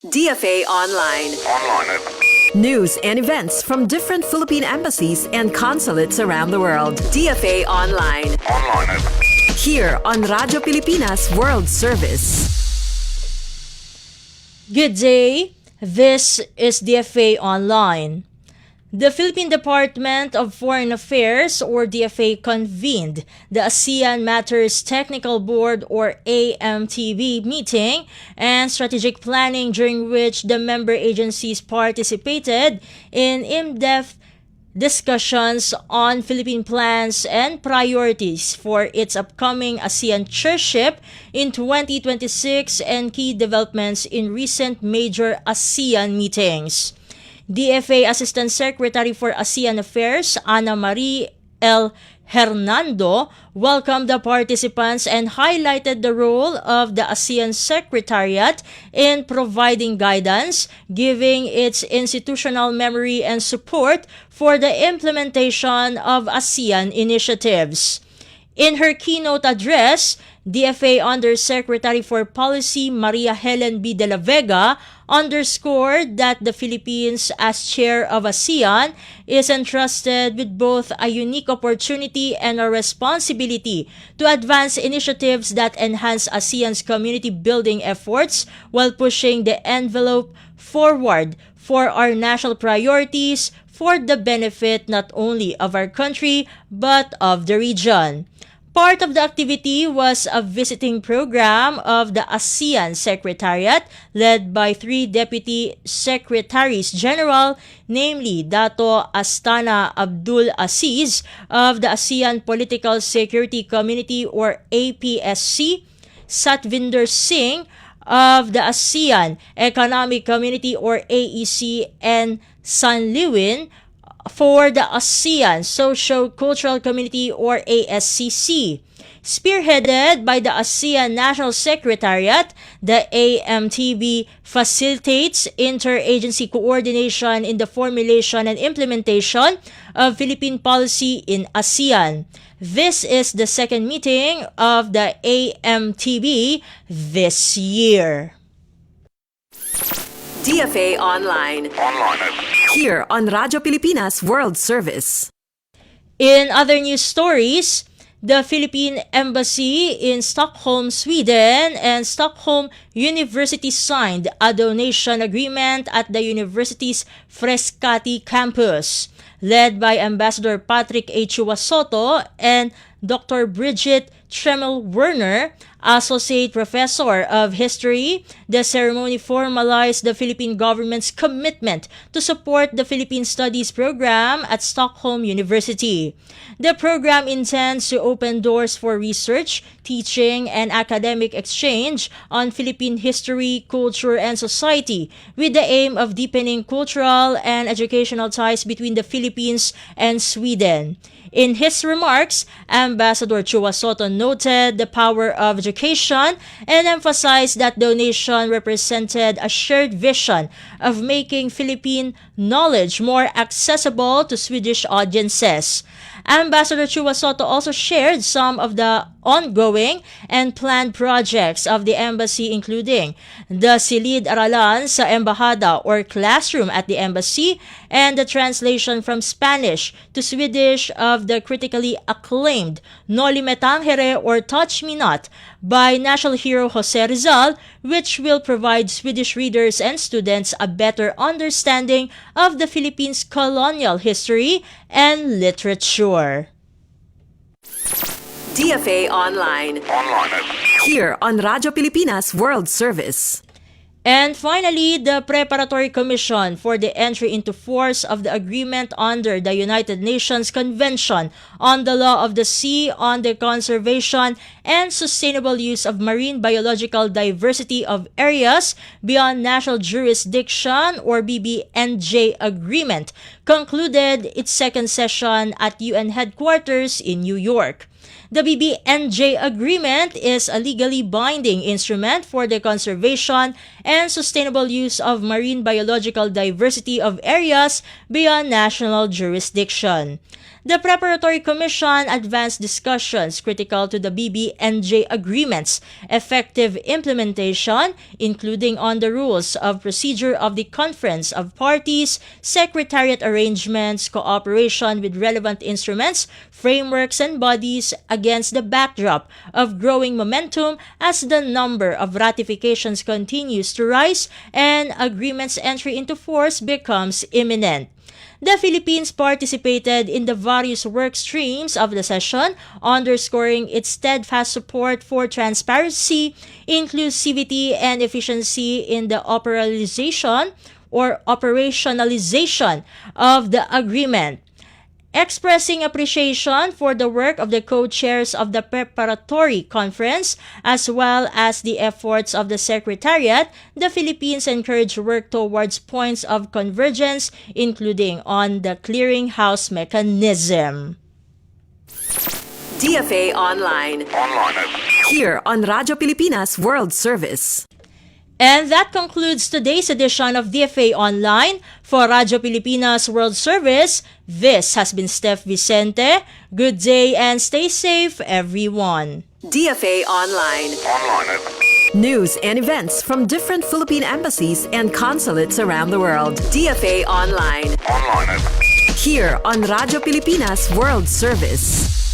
DFA Online. News and events from different Philippine embassies and consulates around the world. DFA Online. Here on Radyo Pilipinas World Service. Good day. This is DFA Online. The Philippine Department of Foreign Affairs, or DFA, convened the ASEAN Matters Technical Board, or AMTB, meeting and strategic planning, during which the member agencies participated in in-depth discussions on Philippine plans and priorities for its upcoming ASEAN chairship in 2026 and key developments in recent major ASEAN meetings. DFA Assistant Secretary for ASEAN Affairs, Ana Marie L. Hernando, welcomed the participants and highlighted the role of the ASEAN Secretariat in providing guidance, giving its institutional memory and support for the implementation of ASEAN initiatives. In her keynote address, DFA Undersecretary for Policy Maria Helen B. de la Vega underscored that the Philippines, as chair of ASEAN, is entrusted with both a unique opportunity and a responsibility to advance initiatives that enhance ASEAN's community building efforts while pushing the envelope forward for our national priorities for the benefit not only of our country but of the region. Part of the activity was a visiting program of the ASEAN Secretariat led by 3 Deputy Secretaries General, namely Dato Astana Abdul Aziz of the ASEAN Political Security Community, or APSC, Satvinder Singh of the ASEAN Economic Community, or AEC, and San Liwin for the ASEAN Socio-Cultural Community, or ASCC. Spearheaded by the ASEAN National Secretariat, the AMTB facilitates interagency coordination in the formulation and implementation of Philippine policy in ASEAN. This is the second meeting of the AMTB this year. DFA Online. Here on Radyo Pilipinas World Service. In other news stories, the Philippine Embassy in Stockholm, Sweden, and Stockholm University signed a donation agreement at the university's Frescati campus, led by Ambassador Patrick A. Soto and Dr. Bridget Tremel Werner, Associate Professor of History. The ceremony formalized the Philippine government's commitment to support the Philippine Studies program at Stockholm University. The program intends to open doors for research, teaching, and academic exchange on Philippine history, culture, and society, with the aim of deepening cultural and educational ties between the Philippines and Sweden. In his remarks, Ambassador Soto noted the power of education and emphasized that donation represented a shared vision of making Philippine knowledge more accessible to Swedish audiences. Ambassador Soto also shared some of the ongoing and planned projects of the embassy, including the Silid Aralan sa Embahada, or classroom at the embassy, and the translation from Spanish to Swedish of the critically acclaimed Noli Me Tangere, or Touch Me Not, by national hero Jose Rizal, which will provide Swedish readers and students a better understanding of the Philippines' colonial history and literature. DFA Online. Here on Radyo Pilipinas World Service. And finally, the Preparatory Commission for the entry into force of the agreement under the United Nations Convention on the Law of the Sea on the conservation and sustainable use of marine biological diversity of areas beyond national jurisdiction, or BBNJ agreement, concluded its second session at UN headquarters in New York. The BBNJ agreement is a legally binding instrument for the conservation and sustainable use of marine biological diversity of areas beyond national jurisdiction. The Preparatory Commission advanced discussions critical to the BBNJ agreement's effective implementation, including on the rules of procedure of the Conference of Parties, secretariat arrangements, cooperation with relevant instruments, frameworks, and bodies against the backdrop of growing momentum as the number of ratifications continues to rise and agreement's entry into force becomes imminent. The Philippines participated in the various work streams of the session, underscoring its steadfast support for transparency, inclusivity, and efficiency in the operationalization of the agreement. Expressing appreciation for the work of the co-chairs of the preparatory conference as well as the efforts of the Secretariat, the Philippines encouraged work towards points of convergence, including on the clearinghouse mechanism. DFA Online. Here on Radyo Pilipinas World Service. And that concludes today's edition of DFA Online. For Radyo Pilipinas World Service, this has been Steph Vicente. Good day and stay safe, everyone. DFA Online. News and events from different Philippine embassies and consulates around the world. DFA Online. Here on Radyo Pilipinas World Service.